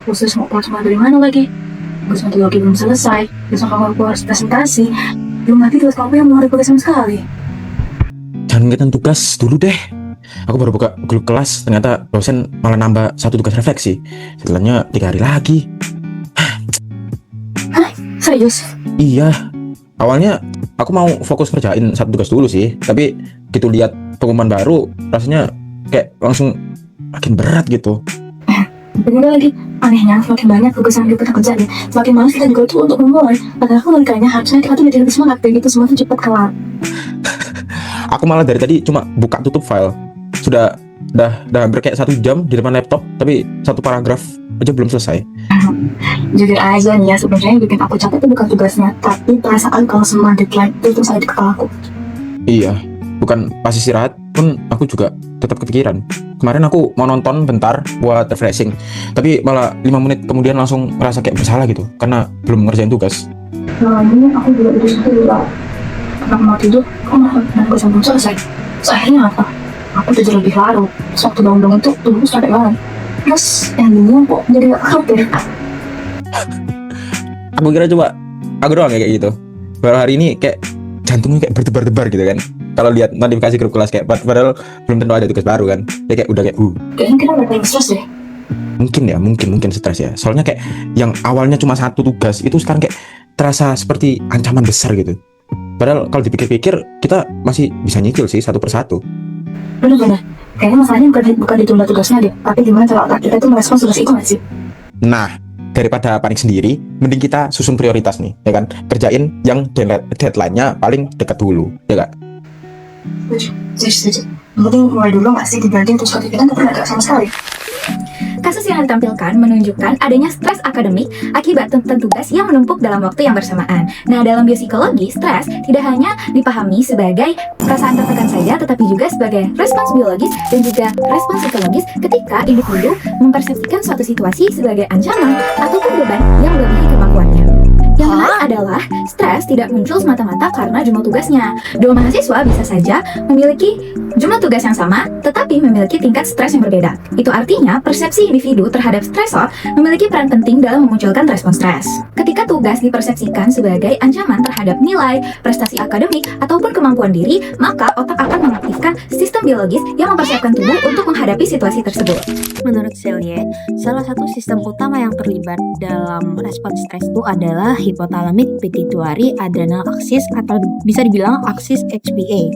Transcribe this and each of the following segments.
Khusus mau plasma dari mana lagi? Tugas metodologi belum selesai, besok kamu harus presentasi. Belum lagi tugas kamu yang mau rekomendasi sama sekali. Jangan ngeliatin tugas dulu deh. Aku baru buka grup kelas, ternyata dosen malah nambah 1 tugas refleksi. Setelahnya 3 hari lagi. Hah? Serius? Iya, awalnya aku mau fokus ngerjain 1 tugas dulu sih. Tapi gitu lihat pengumuman baru, rasanya kayak langsung makin berat gitu. Bener lagi, anehnya semakin banyak tugas yang kita kerjain, semakin malas kita juga tuh untuk memulai. Padahal logikanya harusnya kita tuh jadi lebih semangat biar gitu semua tuh cepat kelar. Aku malah dari tadi cuma buka tutup file. Udah hampir kayak 1 jam di depan laptop, tapi 1 paragraf aja belum selesai. Jujur aja nih ya, sebenarnya yang bikin aku capek itu bukan tugasnya, tapi perasaan kalau semua deadline itu terus ada di kepala aku. Iya, bukan pas istirahat pun aku juga tetap kepikiran. Kemarin aku mau nonton bentar buat refreshing, tapi malah 5 menit kemudian langsung ngerasa kayak bersalah gitu karena belum ngerjain tugas. Nah ini aku juga itu satu juga. Karena mau tidur, kok malah tugas belum selesai. Terus akhirnya apa? Aku tidur lebih larut. Terus waktu bangun tuh tubuhku capek banget. Terus yang ini kok jadi gak hampir. Aku kira coba aku doang kayak gitu. Baru hari ini kayak jantungnya kayak berdebar-debar gitu kan. Kalau lihat notifikasi grup kelas kayak padahal belum tentu ada tugas baru kan. Ya kayak udah kayak Kayaknya kita udah paling stres deh. mungkin stres ya. Soalnya kayak yang awalnya cuma 1 tugas itu sekarang kayak terasa seperti ancaman besar gitu. Padahal kalau dipikir-pikir kita masih bisa nyicil sih 1 persatu. Bener-bener. Kayaknya masalahnya bukan ditunda tugasnya deh, tapi gimana cara otak kita tuh merespon tugas itu nggak sih? Nah, daripada panik sendiri, mending kita susun prioritas nih, ya kan? Kerjain yang deadline-nya paling dekat dulu, ya kak? Setuju. Yang penting mulai dulu nggak sih dibanding terus kepikiran tapi nggak sama sekali. Kasus yang ditampilkan menunjukkan adanya stres akademik akibat tuntutan tugas yang menumpuk dalam waktu yang bersamaan. Nah, dalam biopsikologi, stres tidak hanya dipahami sebagai perasaan tertekan saja, tetapi juga sebagai respons biologis dan juga respons psikologis ketika individu mempersepsikan suatu situasi sebagai ancaman ataupun beban yang melebihi kemampuannya. Yang menarik adalah stres tidak muncul semata-mata karena jumlah tugasnya. 2 mahasiswa bisa saja memiliki jumlah tugas yang sama, tetapi memiliki tingkat stres yang berbeda. Itu artinya persepsi individu terhadap stresor memiliki peran penting dalam memunculkan respon stres. Ketika tugas dipersepsikan sebagai ancaman terhadap nilai, prestasi akademik, ataupun kemampuan diri, maka otak akan mengaktifkan sistem biologis yang mempersiapkan tubuh untuk menghadapi situasi tersebut. Menurut Celia, salah satu sistem utama yang terlibat dalam respon stres itu adalah hypothalamic pituitary adrenal axis atau bisa dibilang aksis HPA.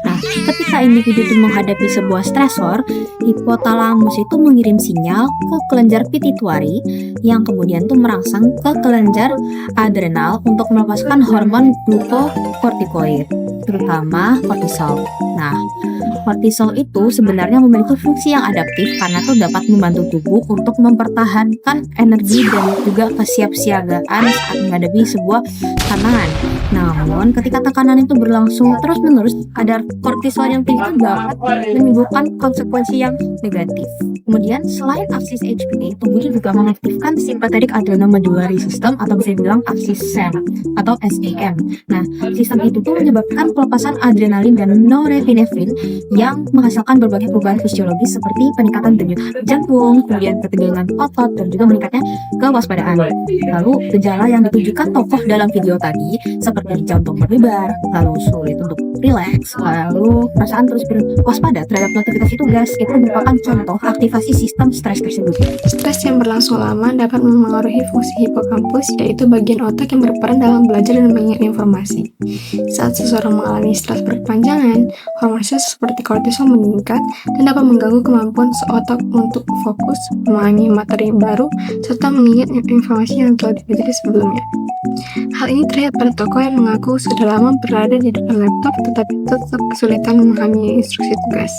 Nah, ketika individu itu menghadapi sebuah stresor, hipotalamus itu mengirim sinyal ke kelenjar pituitary yang kemudian tuh merangsang ke kelenjar adrenal untuk melepaskan hormon glukokortikoid, terutama kortisol. Nah, kortisol itu sebenarnya memiliki fungsi yang adaptif karena itu dapat membantu tubuh untuk mempertahankan energi dan juga kesiapsiagaan saat menghadapi sebuah tantangan. Namun, ketika tekanan itu berlangsung terus-menerus, kadar kortisol yang tinggi itu dapat menimbulkan konsekuensi yang negatif. Kemudian, selain aksis HPA, tubuh juga mengaktifkan sympathetic adrenomedullary system atau bisa dibilang aksis SAM atau SAM. Nah, sistem itu tuh menyebabkan pelepasan adrenalin dan norepinefrin yang menghasilkan berbagai perubahan fisiologis seperti peningkatan denyut jantung, kemudian ketegangan otot, dan juga meningkatnya kewaspadaan. Lalu, gejala yang ditunjukkan tokoh dalam video tadi seperti jantung berdebar, lalu sulit untuk rileks, lalu perasaan terus berwaspada terhadap notifikasi tugas, itu merupakan contoh aktivasi sistem stres tersebut. Stres yang berlangsung lama dapat memengaruhi fungsi hipokampus, yaitu bagian otak yang berperan dalam belajar dan mengingat informasi. Saat seseorang mengalami stres berkepanjangan, hormon stres seperti kortisol meningkat dan dapat mengganggu kemampuan otak untuk fokus, memahami materi baru, serta mengingat informasi yang telah dipelajari sebelumnya. Hal ini terlihat pada tokoh yang mengaku sudah lama berada di depan laptop tetapi tetap kesulitan memahami instruksi tugas.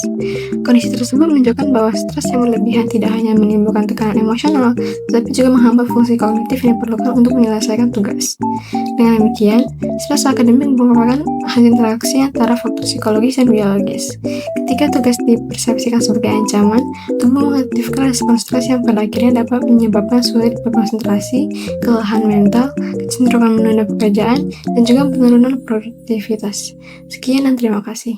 Kondisi tersebut menunjukkan bahwa stres yang berlebihan tidak hanya menimbulkan tekanan emosional, tetapi juga menghambat fungsi kognitif yang diperlukan untuk menyelesaikan tugas. Dengan demikian, stres akademik merupakan hasil interaksi antara faktor psikologis dan biologis. Ketika tugas dipersepsikan sebagai ancaman, tubuh mengaktifkan respons stres yang pada akhirnya dapat menyebabkan sulit berkonsentrasi, kelelahan mental, kecenderungan menunda pekerjaan, dan juga penurunan produktivitas. Sekian dan terima kasih.